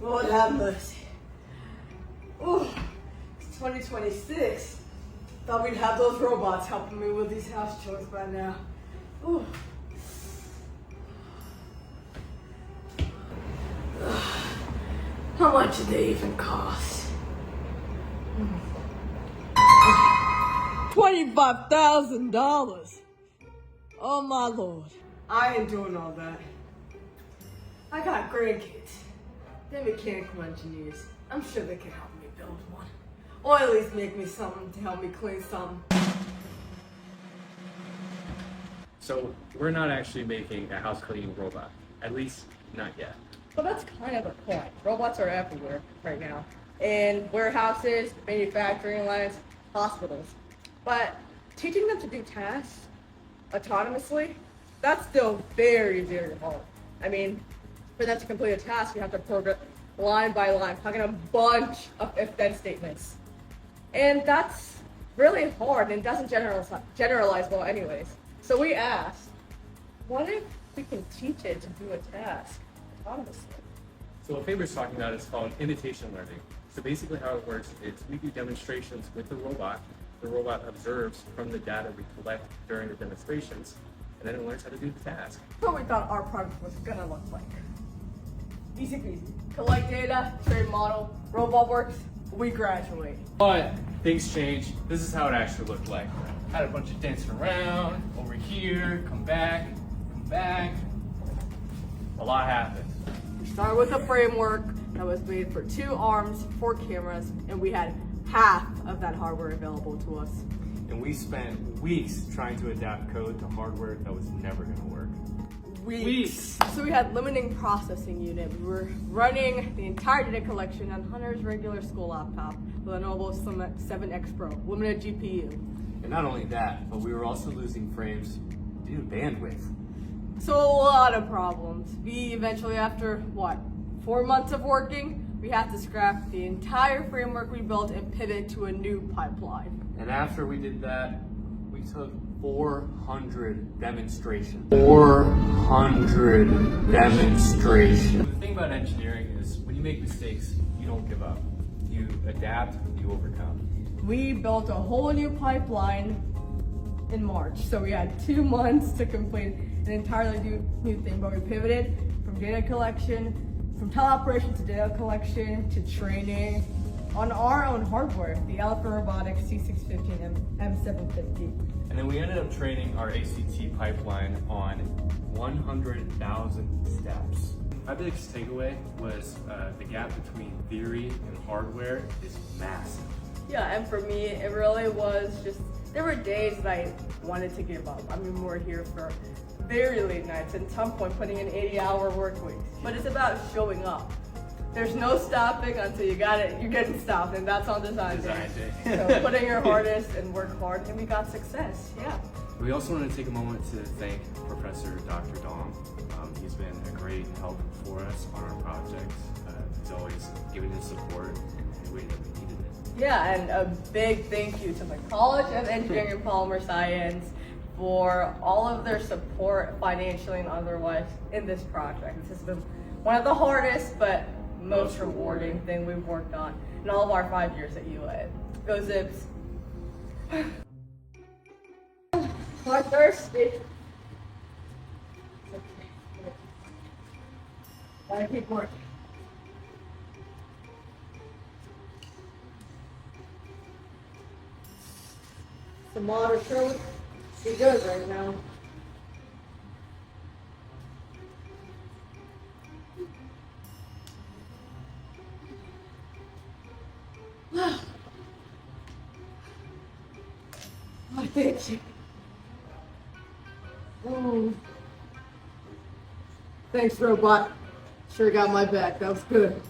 Lord have mercy. Ooh, it's 2026. Thought we'd have those robots helping me with these house chores by now. Ooh. How much did they even cost? $25,000. Oh my Lord. I ain't doing all that. I got grandkids. They're mechanical engineers. I'm sure they can help me build one. Or at least make me something to help me clean something. So we're not actually making a house cleaning robot. At least not yet. Well, that's kind of the point. Robots are everywhere right now. In warehouses, manufacturing lines, hospitals. But teaching them to do tasks autonomously, that's still very, very hard. I mean, for them to complete a task, you have to program line by line, talking a bunch of if-then statements. And that's really hard and doesn't generalize well anyways. So we asked, what if we can teach it to do a task autonomously? So what Favor's talking about is called imitation learning. So basically how it works is we do demonstrations with the robot. The robot observes from the data we collect during the demonstrations, and then it learns how to do the task. That's what we thought our product was gonna look like. Easy peasy. Collect data, train model, robot works, we graduate. But things change. This is how it actually looked like. Had a bunch of dancing around, over here, come back. A lot happened. We started with a framework that was made for 2 arms, 4 cameras, and we had half of that hardware available to us. And we spent weeks trying to adapt code to hardware that was never gonna work. Weeks. So we had limiting processing unit. We were running the entire data collection on Hunter's regular school laptop with a Lenovo 7X Pro, limited GPU. And not only that, but we were also losing frames due to bandwidth. So a lot of problems. We eventually, after 4 months of working, we had to scrap the entire framework we built and pivot to a new pipeline. And after we did that, we took 400 demonstrations. 400 demonstrations. The thing about engineering is when you make mistakes, you don't give up. You adapt, you overcome. We built a whole new pipeline in March. So we had 2 months to complete an entirely new thing, but we pivoted from data collection, from teleoperation to data collection to training on our own hardware, the Elephant Robotics C650 and M750. And then we ended up training our ACT pipeline on 100,000 steps. My biggest takeaway was the gap between theory and hardware is massive. Yeah, and for me, it really was just, there were days that I wanted to give up. I mean, we were here for very late nights, and at some point putting in 80-hour work weeks. But it's about showing up. There's no stopping until you got it, you're getting stopped, and that's on design day. So putting your hardest and work hard, and we got success, yeah. We also want to take a moment to thank Professor Dr. Dom. He's been a great help for us on our project. He's always given us support in the way that we needed it. Yeah, and a big thank you to the College of Engineering and Polymer Science for all of their support financially and otherwise in this project. This has been one of the hardest but most rewarding thing we've worked on in all of our 5 years at UA. Go Zips. I'm thirsty. Gotta keep working. The water sure looks pretty good right now. Oh, thank you. Oh. Thanks, robot. Sure got my back. That was good.